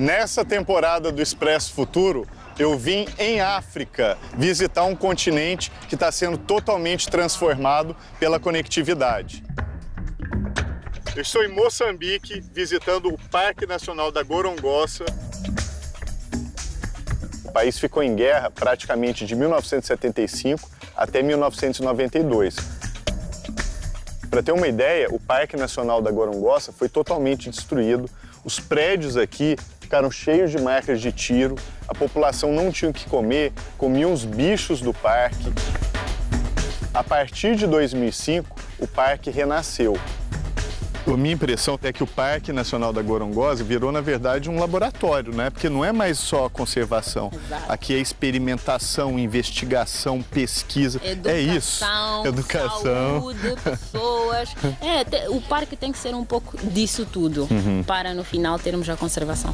Nessa temporada do Expresso Futuro, eu vim em África visitar um continente que está sendo totalmente transformado pela conectividade. Eu estou em Moçambique, visitando o Parque Nacional da Gorongosa. O país ficou em guerra praticamente de 1975 até 1992. Para ter uma ideia, o Parque Nacional da Gorongosa foi totalmente destruído. Os prédios aqui ficaram cheios de marcas de tiro. A população não tinha o que comer, comiam os bichos do parque. A partir de 2005, o parque renasceu. A minha impressão é que o Parque Nacional da Gorongosa virou, na verdade, um laboratório, né? Porque não é mais só conservação. Exato. Aqui é experimentação, investigação, pesquisa. É isso. Educação. Saúde, pessoas. O parque tem que ser um pouco disso tudo, para no final termos a conservação.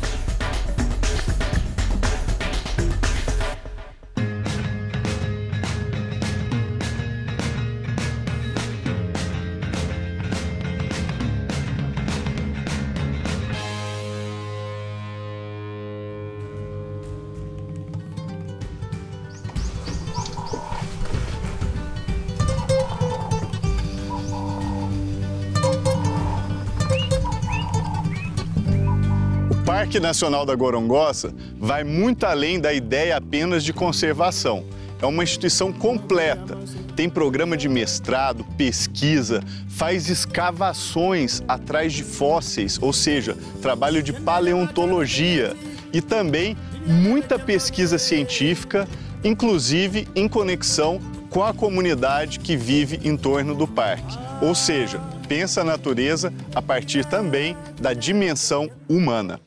O Parque Nacional da Gorongosa vai muito além da ideia apenas de conservação. É uma instituição completa. Tem programa de mestrado, pesquisa, faz escavações atrás de fósseis, ou seja, trabalho de paleontologia e também muita pesquisa científica, inclusive em conexão com a comunidade que vive em torno do parque. Ou seja, pensa a natureza a partir também da dimensão humana.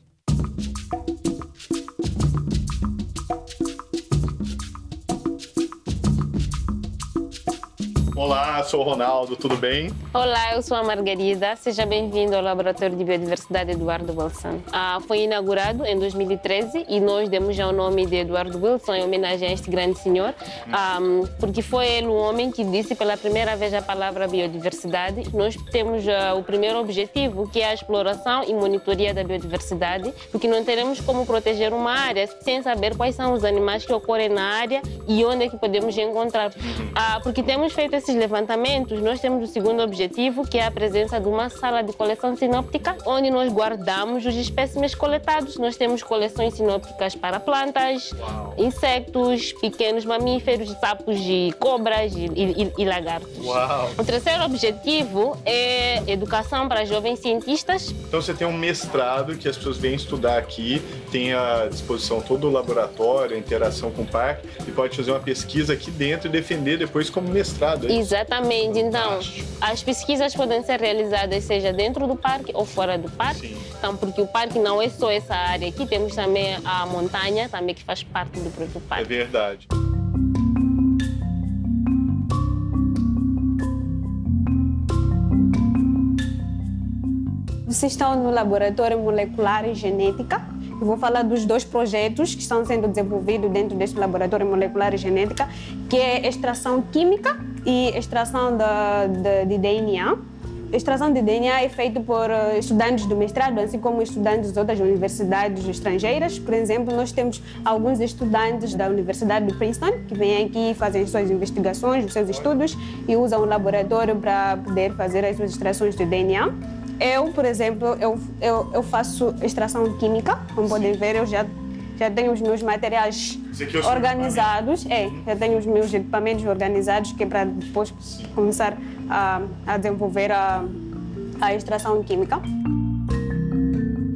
Olá, sou o Ronaldo, tudo bem? Olá, eu sou a Margarida. Seja bem-vindo ao Laboratório de Biodiversidade Eduardo Wilson. Foi inaugurado em 2013 e nós demos já o nome de Eduardo Wilson em homenagem a este grande senhor, porque foi ele o homem que disse pela primeira vez a palavra biodiversidade. Nós temos o primeiro objetivo, que é a exploração e monitoria da biodiversidade, porque não teremos como proteger uma área sem saber quais são os animais que ocorrem na área e onde é que podemos encontrar. Porque temos feito esses levantamentos, nós temos o segundo objetivo, que é a presença de uma sala de coleção sinóptica, onde nós guardamos os espécimes coletados. Nós temos coleções sinópticas para plantas, insectos, pequenos mamíferos, sapos e cobras e lagartos. Uau. O terceiro objetivo é educação para jovens cientistas. Então você tem um mestrado que as pessoas vêm estudar aqui, tem à disposição todo o laboratório, a interação com o parque, e pode fazer uma pesquisa aqui dentro e defender depois como mestrado. Exatamente. Então, as pesquisas podem ser realizadas seja dentro do parque ou fora do parque. Sim. Então, porque o parque não é só essa área aqui, temos também a montanha, também que faz parte do próprio parque. É verdade. Vocês estão no Laboratório Molecular e Genética. Eu vou falar dos dois projetos que estão sendo desenvolvidos dentro deste Laboratório Molecular e Genética, que é extração química e extração de DNA. A extração de DNA é feita por estudantes do mestrado, assim como estudantes de outras universidades estrangeiras. Por exemplo, nós temos alguns estudantes da Universidade de Princeton que vêm aqui e fazem as suas investigações, os seus estudos e usam o laboratório para poder fazer as suas extrações de DNA. Eu, por exemplo, eu faço extração química, como podem ver, eu já tenho os meus materiais organizados. Já tenho os meus equipamentos organizados, que é para depois começar a desenvolver a extração química.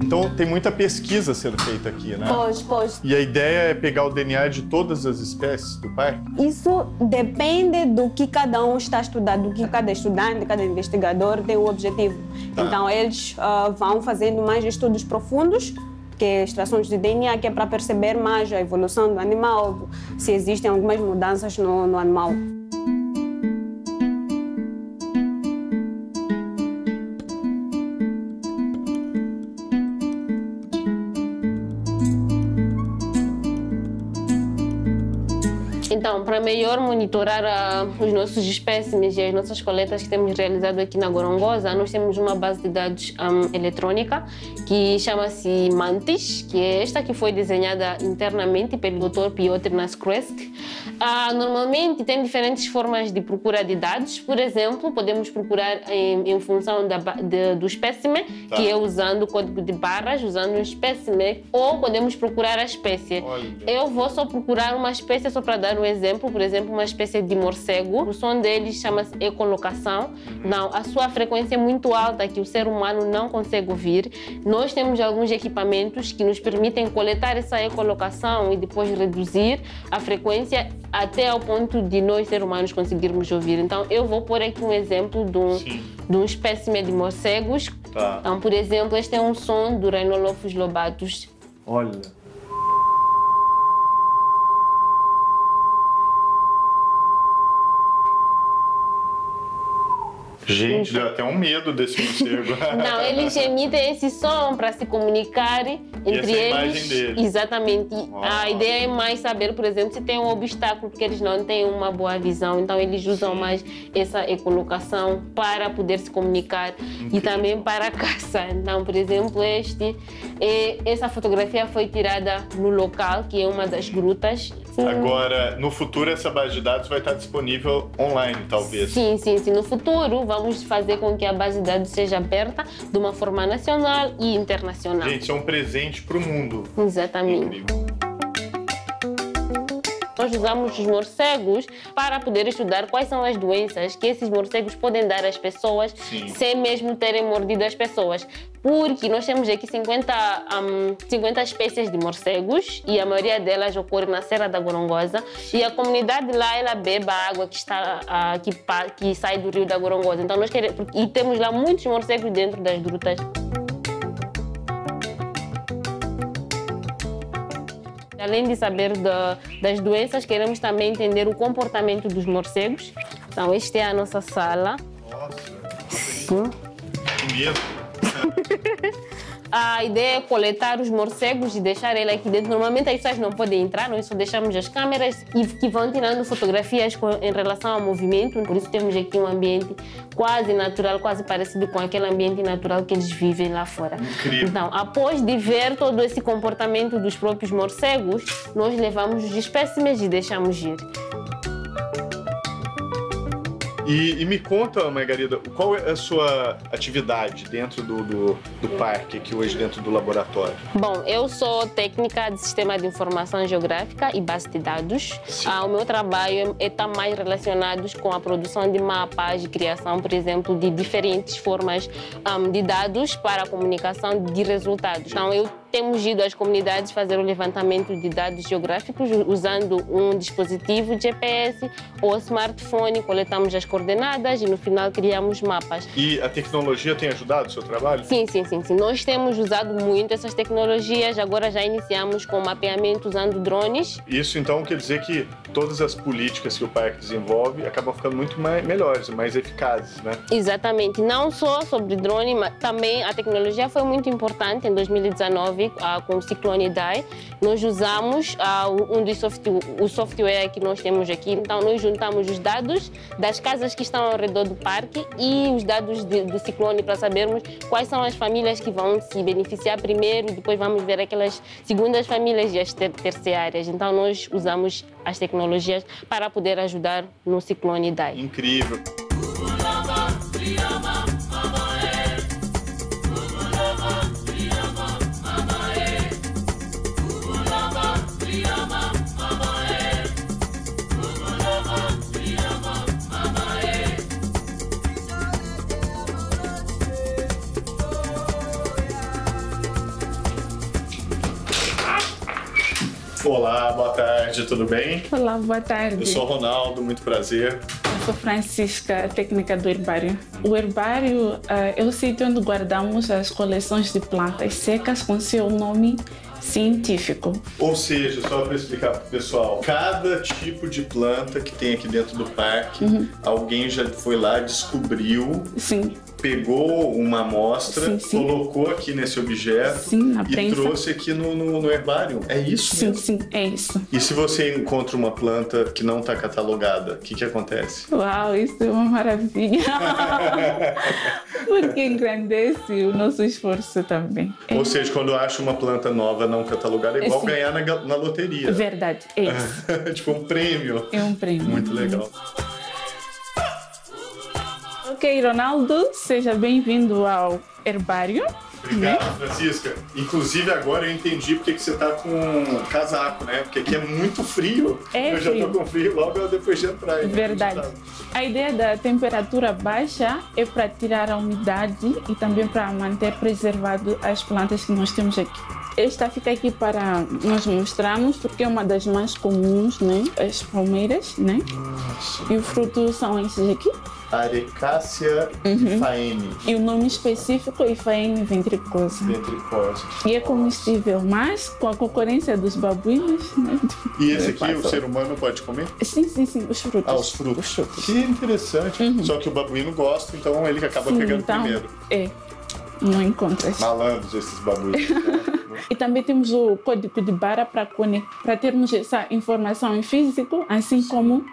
Então tem muita pesquisa sendo feita aqui, né? Pois. E a ideia é pegar o DNA de todas as espécies do parque? Isso depende do que cada um está estudando, do que cada estudante, cada investigador tem o objetivo. Tá. Então eles vão fazendo mais estudos profundos, que é extrações de DNA, que é para perceber mais a evolução do animal, se existem algumas mudanças no animal. Então, para para melhor monitorar os nossos espécimes e as nossas coletas que temos realizado aqui na Gorongosa, nós temos uma base de dados eletrônica que chama-se Mantis, que é esta que foi desenhada internamente pelo Dr. Piotr Naskresk. Normalmente tem diferentes formas de procura de dados. Por exemplo, podemos procurar em função do espécime, que é usando o código de barras, usando um espécime, ou podemos procurar a espécie. Eu vou só procurar uma espécie só para dar um exemplo, por exemplo, uma espécie de morcego. O som deles chama-se ecolocação. Não, a sua frequência é muito alta que o ser humano não consegue ouvir. Nós temos alguns equipamentos que nos permitem coletar essa ecolocação e depois reduzir a frequência até ao ponto de nós, seres humanos, conseguirmos ouvir. Então, eu vou pôr aqui um exemplo de um espécime de morcegos. Então, por exemplo, este é um som do Rhinolophus lobatus. Olha. Gente, deu até um medo desse morcego. Não, eles emitem esse som para se comunicar entre eles. Imagem deles. Exatamente. A ideia é mais saber, por exemplo, se tem um obstáculo, porque eles não têm uma boa visão. Então, eles usam mais essa ecolocação para poder se comunicar. Incrível. E também para caçar. Então, por exemplo, essa fotografia foi tirada no local, que é uma das grutas. Agora, no futuro, essa base de dados vai estar disponível online, talvez. Sim. No futuro, vamos fazer com que a base de dados seja aberta de uma forma nacional e internacional. Gente, isso é um presente para o mundo. Exatamente. Incrível. Nós usamos os morcegos para poder estudar quais são as doenças que esses morcegos podem dar às pessoas, sem mesmo terem mordido as pessoas. Porque nós temos aqui 50 espécies de morcegos e a maioria delas ocorre na Serra da Gorongosa. E a comunidade lá, ela bebe a água que sai do rio da Gorongosa. Então, e temos lá muitos morcegos dentro das grutas. Além de saber das doenças, queremos também entender o comportamento dos morcegos. Então, esta é a nossa sala. Nossa, que medo. A ideia é coletar os morcegos e deixar ele aqui dentro. Normalmente as pessoas não podem entrar, nós só deixamos as câmeras que vão tirando fotografias em relação ao movimento. Por isso temos aqui um ambiente quase natural, quase parecido com aquele ambiente natural que eles vivem lá fora. Incrível. Então, após de ver todo esse comportamento dos próprios morcegos, nós levamos os espécimes e deixamos ir. E me conta, Margarida, qual é a sua atividade dentro do parque, aqui hoje dentro do laboratório? Bom, eu sou técnica de Sistema de Informação Geográfica e Base de Dados. O meu trabalho está mais relacionado com a produção de mapas, de criação, por exemplo, de diferentes formas de dados para a comunicação de resultados. Então, temos ido às comunidades fazer o levantamento de dados geográficos usando um dispositivo de GPS ou smartphone, coletamos as coordenadas e no final criamos mapas. E a tecnologia tem ajudado o seu trabalho? Sim. Nós temos usado muito essas tecnologias, agora já iniciamos com mapeamento usando drones. Isso então quer dizer que todas as políticas que o parque desenvolve acabam ficando muito melhores, mais eficazes, né? Exatamente, não só sobre drone, mas também a tecnologia foi muito importante em 2019 com o Ciclone Idai. Nós usamos o software que nós temos aqui, então nós juntamos os dados das casas que estão ao redor do parque e os dados do ciclone para sabermos quais são as famílias que vão se beneficiar primeiro, depois vamos ver aquelas segundas famílias e as terciárias. Então nós usamos as tecnologias para poder ajudar no Ciclone Idai. Incrível! Olá, boa tarde, tudo bem? Olá, boa tarde. Eu sou o Ronaldo, muito prazer. Eu sou Francisca, técnica do herbário. O herbário é o sítio onde guardamos as coleções de plantas secas com seu nome científico. Ou seja, só para explicar para o pessoal, cada tipo de planta que tem aqui dentro do parque, alguém já foi lá, descobriu, pegou uma amostra, colocou aqui nesse objeto e trouxe aqui no herbário. É isso mesmo? Sim, é isso. E se você encontra uma planta que não está catalogada, o que acontece? Uau, isso é uma maravilha! Porque engrandece o nosso esforço também. Ou seja, quando acha uma planta nova não catalogada, é igual ganhar na loteria. Verdade, é isso. Tipo um prêmio. É um prêmio. Muito legal. Ok, Ronaldo, seja bem-vindo ao herbário. Obrigado, Francisca. Inclusive, agora eu entendi porque que você está com um casaco, né? Porque aqui é muito frio. Eu já estou com frio logo depois de entrar. Verdade. A ideia da temperatura baixa é para tirar a umidade e também para manter preservado as plantas que nós temos aqui. Esta fica aqui para nós mostrarmos, porque é uma das mais comuns, né? As palmeiras, né? E o fruto são esses aqui. Arecácea faene. E o nome específico é Faene ventricosa. E é comestível, mas com a concorrência dos babuínos, né? E esse aqui o ser humano pode comer? Sim, os frutos. Ah, os frutos. Que interessante. Só que o babuíno gosta, então ele acaba pegando primeiro. Não encontra. Malandros esses babuínos. E também temos o código de barra para termos essa informação em físico, assim como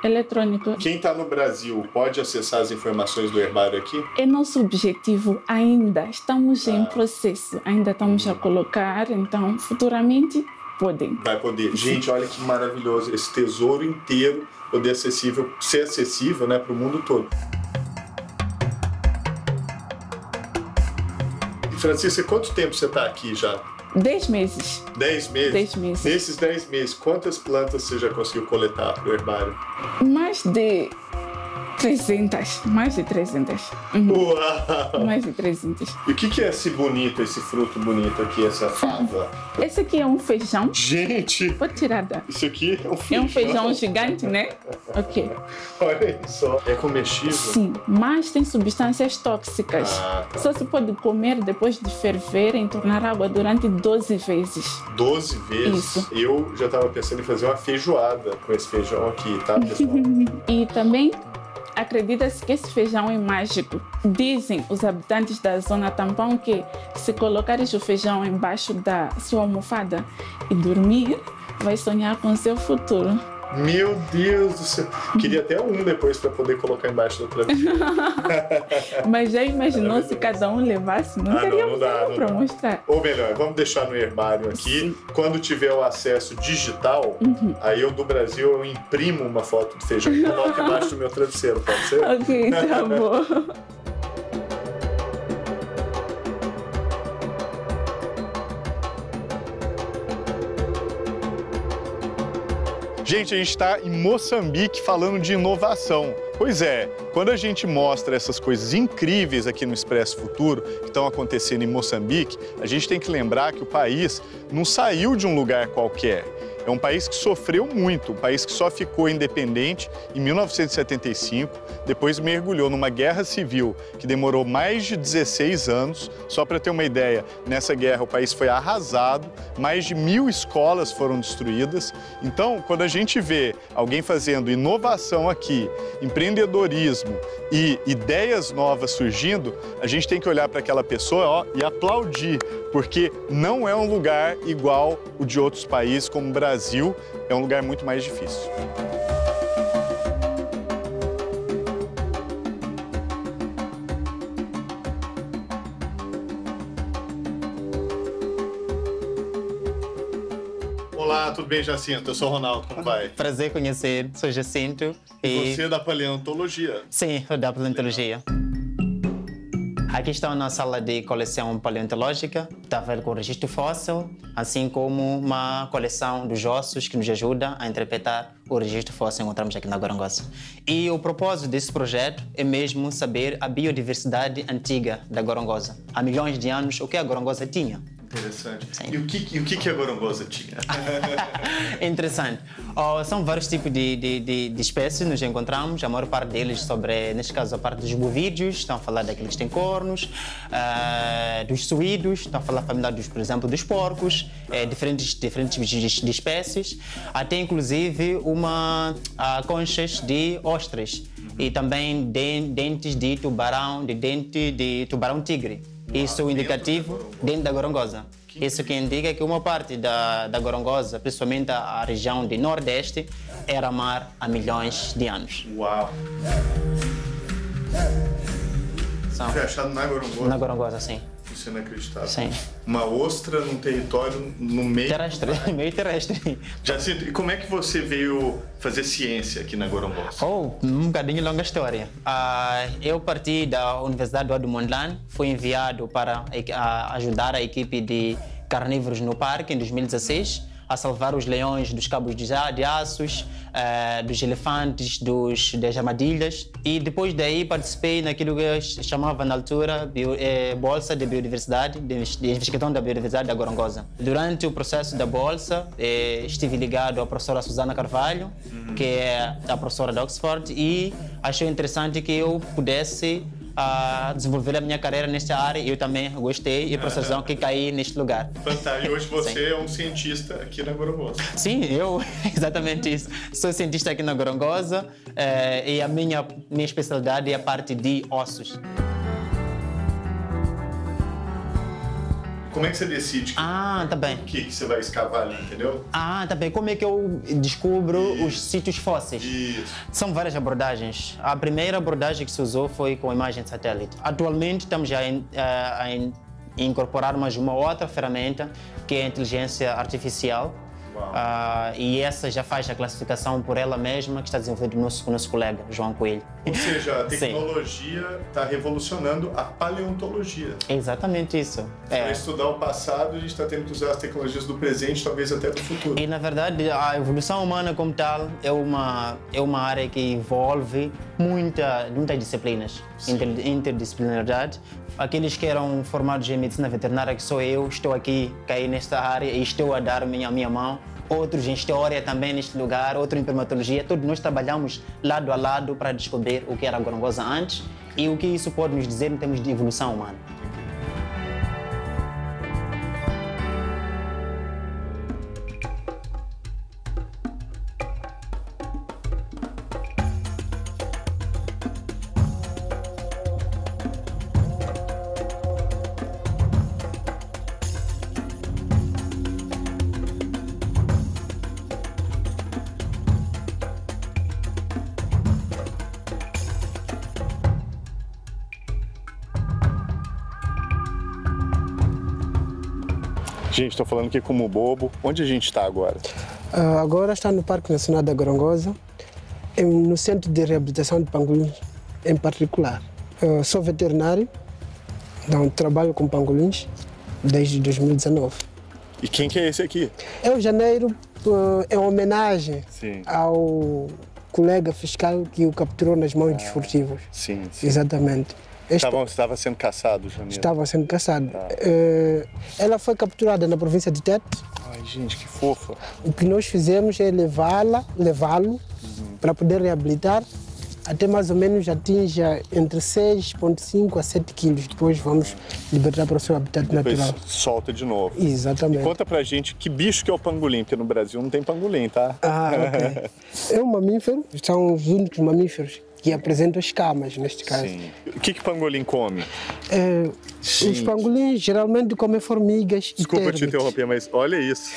eletrônico. Quem está no Brasil pode acessar as informações do herbário aqui? É nosso objetivo ainda. Estamos em processo. Ainda estamos a colocar, então futuramente podem. Vai poder. Gente, olha que maravilhoso. Esse tesouro inteiro poder ser acessível, né, para o mundo todo. Francisca, quanto tempo você está aqui já? 10 meses. 10 meses? 10 meses. Nesses 10 meses, quantas plantas você já conseguiu coletar para o herbário? Mais de 300. Mais de 300. Uau! Mais de 300. E o que é esse bonito, esse fruto bonito aqui, essa fava? Esse aqui é um feijão. Gente! Pode tirar da... Isso aqui é um feijão. É um feijão gigante, né? Ok. Olha só. É comestível? Sim, mas tem substâncias tóxicas. Só se pode comer depois de ferver em tornar água durante 12 vezes. 12 vezes? Isso. Eu já estava pensando em fazer uma feijoada com esse feijão aqui, tá, pessoal? E também acredita-se que esse feijão é mágico. Dizem os habitantes da zona tampão que se colocares o feijão embaixo da sua almofada e dormir, vai sonhar com o seu futuro. Meu Deus do céu. Queria até um depois para poder colocar embaixo da travesseira. Mas já imaginou se cada um levasse? Não teríamos para mostrar. Ou melhor, vamos deixar no herbário aqui. Sim. Quando tiver o acesso digital, aí eu do Brasil eu imprimo uma foto do feijão e coloco embaixo do meu travesseiro, pode ser? Ok, tá bom. Gente, a gente está em Moçambique falando de inovação. Pois é, quando a gente mostra essas coisas incríveis aqui no Expresso Futuro, que estão acontecendo em Moçambique, a gente tem que lembrar que o país não saiu de um lugar qualquer. É um país que sofreu muito, um país que só ficou independente em 1975, depois mergulhou numa guerra civil que demorou mais de 16 anos. Só para ter uma ideia, nessa guerra o país foi arrasado, mais de 1000 escolas foram destruídas. Então, quando a gente vê alguém fazendo inovação aqui, empreendedorismo e ideias novas surgindo, a gente tem que olhar para aquela pessoa e aplaudir, porque não é um lugar igual o de outros países, como o Brasil, é um lugar muito mais difícil. Olá, tudo bem, Jacinto? Eu sou o Ronaldo, como vai? Prazer conhecer, sou Jacinto. E você é da paleontologia? Sim, eu da paleontologia. Aqui está a nossa sala de coleção paleontológica, está a ver com o registro fóssil, assim como uma coleção dos ossos que nos ajuda a interpretar o registro fóssil que encontramos aqui na Gorongosa. E o propósito desse projeto é mesmo saber a biodiversidade antiga da Gorongosa. Há milhões de anos, o que a Gorongosa tinha. Interessante. Sim. E o que a gorongosa tinha? Interessante. São vários tipos de espécies que nos encontramos, a maior parte deles sobre, neste caso, a parte dos bovídeos, estão a falar daqueles que têm cornos, dos suídos, estão a falar por exemplo, dos porcos, diferentes tipos de espécies, até inclusive conchas de ostras e também dentes de tubarão, dente de tubarão-tigre. Isso é indicativo dentro da gorongosa. Isso que indica que uma parte da gorongosa, principalmente a região do Nordeste, era mar há milhões de anos. Uau! Foi achado na gorongosa? Na gorongosa, sim. Isso é inacreditável. Sim. Uma ostra num território no meio... Terrestre, meio terrestre. Jacinto, e como é que você veio fazer ciência aqui na gorongosa? Um bocadinho longa história. Eu parti da Universidade Eduardo Mondlane, fui enviado para ajudar a equipe de carnívoros no parque em 2016, a salvar os leões dos cabos de aços, dos elefantes, das armadilhas. E depois daí participei naquilo que se chamava na altura Bolsa de Biodiversidade, de investigação da biodiversidade da gorongosa. Durante o processo da Bolsa, estive ligado à professora Susana Carvalho, que é a professora de Oxford, e achou interessante que eu pudesse desenvolver a minha carreira nesta área. Eu também gostei e por essa razão que caí neste lugar. Fantástico. E hoje você é um cientista aqui na gorongosa. Sim, eu exatamente isso. Sou cientista aqui na gorongosa e a minha especialidade é a parte de ossos. Como é que você decide tá bem. o que você vai escavar ali, entendeu? Tá bem. Como é que eu descubro os sítios fósseis? Isso. São várias abordagens. A primeira abordagem que se usou foi com imagem de satélite. Atualmente estamos já a incorporar mais uma outra ferramenta, que é a inteligência artificial. E essa já faz a classificação por ela mesma, que está desenvolvida com o nosso colega, João Coelho. Ou seja, a tecnologia está revolucionando a paleontologia. É exatamente isso. Para estudar o passado, a gente está tendo que usar as tecnologias do presente, talvez até do futuro. E, na verdade, a evolução humana como tal é uma área que envolve muitas disciplinas, interdisciplinaridade. Aqueles que eram formados em medicina veterinária, que sou eu, estou aqui, caí nesta área e estou a dar a minha mão. Outros em história também neste lugar, outro em primatologia. Todos nós trabalhamos lado a lado para descobrir o que era a gorongosa antes e o que isso pode nos dizer em termos de evolução humana. Gente, estou falando aqui com o Bobo. Onde a gente está agora? Agora está no Parque Nacional da Gorongosa, no Centro de Reabilitação de Pangolins em particular. Sou veterinário, então trabalho com pangolins desde 2019. E quem que é esse aqui? É o Janeiro, em homenagem Sim. ao colega fiscal que o capturou nas mãos dos furtivos. Sim. Exatamente. Estava sendo caçado, Janeiro. Estava sendo caçado. Ela foi capturada na província de Tete. Ai, gente, que fofa. O que nós fizemos é levá-lo para poder reabilitar até mais ou menos atinja entre 6,5 a 7 quilos. Depois vamos libertar para o seu habitat natural. Depois solta de novo. Exatamente. E conta pra gente que bicho que é o pangolim, porque no Brasil não tem pangolim, tá? Ok. É um mamífero, são os únicos mamíferos que apresentam escamas, neste caso. Sim. O que pangolim come? Os pangolins geralmente comem formigas e Desculpa te interromper, mas olha isso.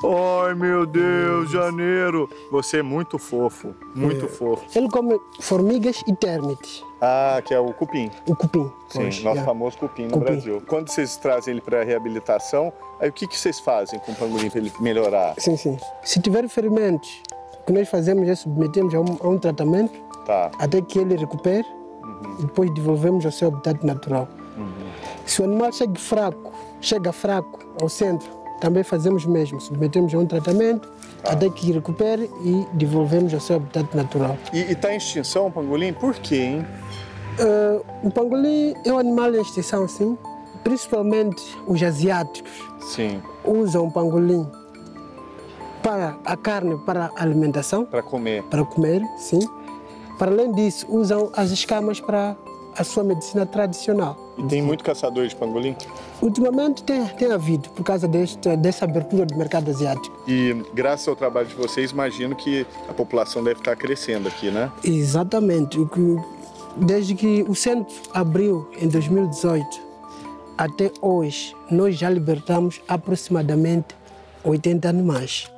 Ai, meu Deus, Janeiro. Você é muito fofo, muito fofo. Ele come formigas e termites. Ah, que é o cupim. O cupim. Sim, nosso famoso cupim no Brasil. Quando vocês trazem ele para reabilitação, aí o que vocês fazem com o pangolim para ele melhorar? Sim. Se tiver ferimentos, o que nós fazemos é submetemos a um tratamento até que ele recupere e depois devolvemos ao seu habitat natural. Se o animal chega fraco ao centro, também fazemos o mesmo, submetemos a um tratamento até que recupere e devolvemos ao seu habitat natural. E está em extinção o pangolim? Por quê, hein? O pangolim é um animal em extinção, sim, principalmente os asiáticos, Sim. usam o pangolim para a carne, para a alimentação. Para comer. Para comer, sim. Para além disso, usam as escamas para a sua medicina tradicional. E tem muito caçador de pangolim? Ultimamente tem havido, por causa dessa abertura do mercado asiático. E graças ao trabalho de vocês, imagino que a população deve estar crescendo aqui, né? Exatamente. Desde que o centro abriu em 2018 até hoje, nós já libertamos aproximadamente 80 animais.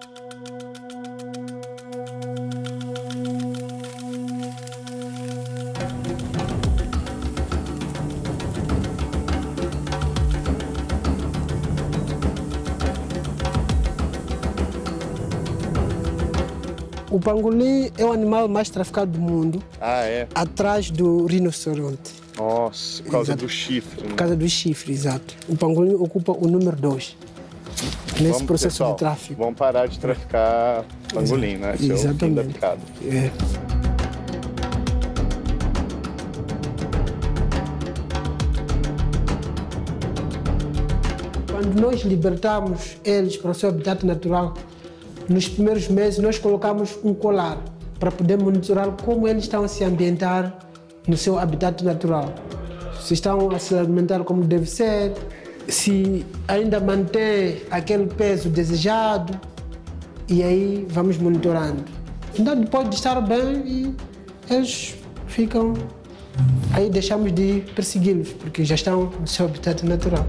O pangolim é o animal mais traficado do mundo. Ah, é? Atrás do rinoceronte. Nossa, por causa Exato. do chifre. Né? Por causa do chifre, exato. O pangolim ocupa o número 2 nesse processo pessoal, de tráfico. Vamos parar de traficar pangolim, né? Esse Exatamente. é o fim da picada. É. Quando nós libertamos eles para o seu habitat natural, nos primeiros meses nós colocamos um colar para poder monitorar como eles estão a se ambientar no seu habitat natural. Se estão a se alimentar como deve ser, se ainda mantém aquele peso desejado, e aí vamos monitorando. Então depois de estar bem, eles ficam... Aí deixamos de persegui-los, porque já estão no seu habitat natural.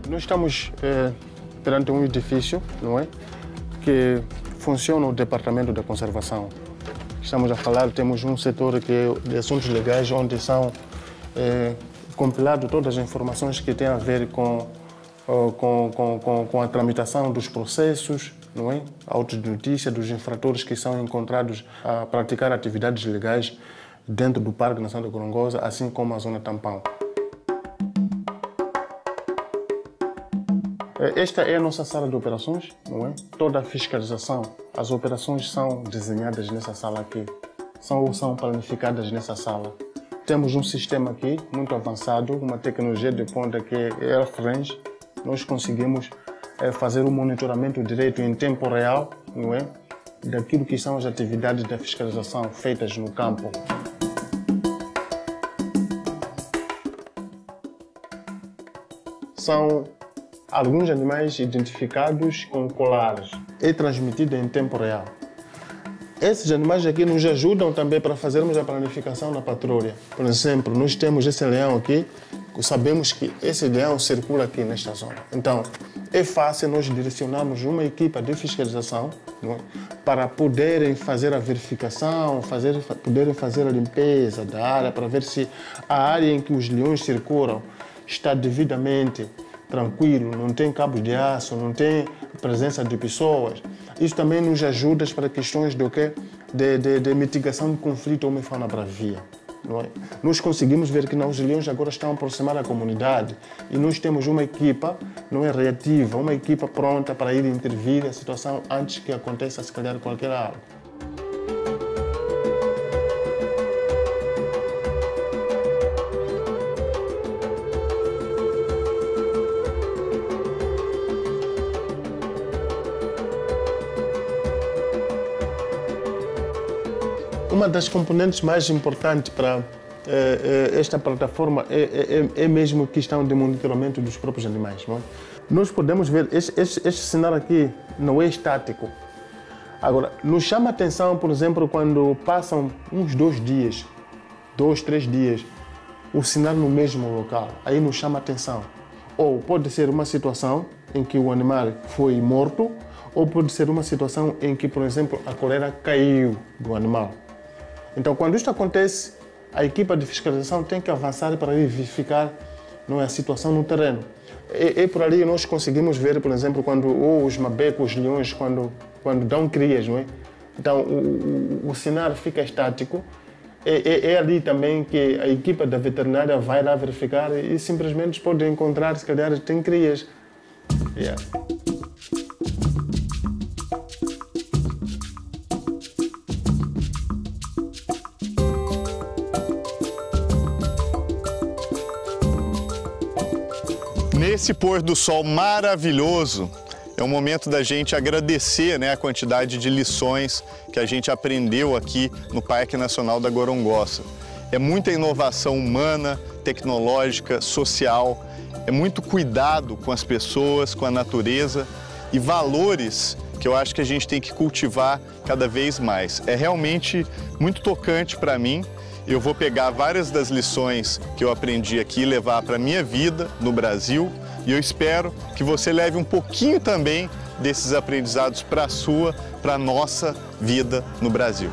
Nós estamos perante um edifício, não é? Que funciona o Departamento da Conservação. Estamos a falar, temos um setor que é de assuntos legais, onde são compiladas todas as informações que têm a ver com a tramitação dos processos, não é? Autos de notícia dos infratores que são encontrados a praticar atividades legais dentro do Parque Nacional da Gorongosa, assim como a Zona Tampão. Esta é a nossa sala de operações, não é? Toda a fiscalização, as operações são desenhadas nessa sala aqui, são planificadas nessa sala. Temos um sistema aqui muito avançado, uma tecnologia de ponta que é AirFrange. Nós conseguimos fazer o monitoramento direto em tempo real, não é? Daquilo que são as atividades da fiscalização feitas no campo. São alguns animais identificados com colares. É transmitido em tempo real. Esses animais aqui nos ajudam também para fazermos a planificação na patrulha. Por exemplo, nós temos esse leão aqui, sabemos que esse leão circula aqui nesta zona. Então, é fácil nós direcionarmos uma equipa de fiscalização, não é? Para poderem fazer a verificação, poderem fazer a limpeza da área, para ver se a área em que os leões circulam está devidamente tranquilo, não tem cabos de aço, não tem presença de pessoas. Isso também nos ajuda para questões de mitigação de conflito homem-fauna bravia. Não é? Nós conseguimos ver que os leões agora estão a aproximar a comunidade e nós temos uma equipa não é, reativa, uma equipa pronta para ir intervir na situação antes que aconteça, se calhar, qualquer algo. Uma das componentes mais importantes para esta plataforma é mesmo a questão de monitoramento dos próprios animais. Não é? Nós podemos ver, este cenário aqui não é estático. Agora, nos chama a atenção, por exemplo, quando passam uns 2 dias, 2, 3 dias, o cenário no mesmo local. Aí nos chama a atenção. Ou pode ser uma situação em que o animal foi morto, ou pode ser uma situação em que, por exemplo, a coleira caiu do animal. Então, quando isto acontece, a equipa de fiscalização tem que avançar para verificar não é, a situação no terreno. E por ali nós conseguimos ver, por exemplo, quando os mabecos, os leões, quando dão crias, não é? Então, o cenário fica estático. É ali também que a equipa da veterinária vai lá verificar e simplesmente pode encontrar, se calhar, tem crias. Yeah. Nesse pôr do sol maravilhoso, é o momento da gente agradecer, né, a quantidade de lições que a gente aprendeu aqui no Parque Nacional da Gorongosa. É muita inovação humana, tecnológica, social, é muito cuidado com as pessoas, com a natureza e valores que eu acho que a gente tem que cultivar cada vez mais. É realmente muito tocante para mim. Eu vou pegar várias das lições que eu aprendi aqui e levar para a minha vida no Brasil e eu espero que você leve um pouquinho também desses aprendizados para a sua, para a nossa vida no Brasil.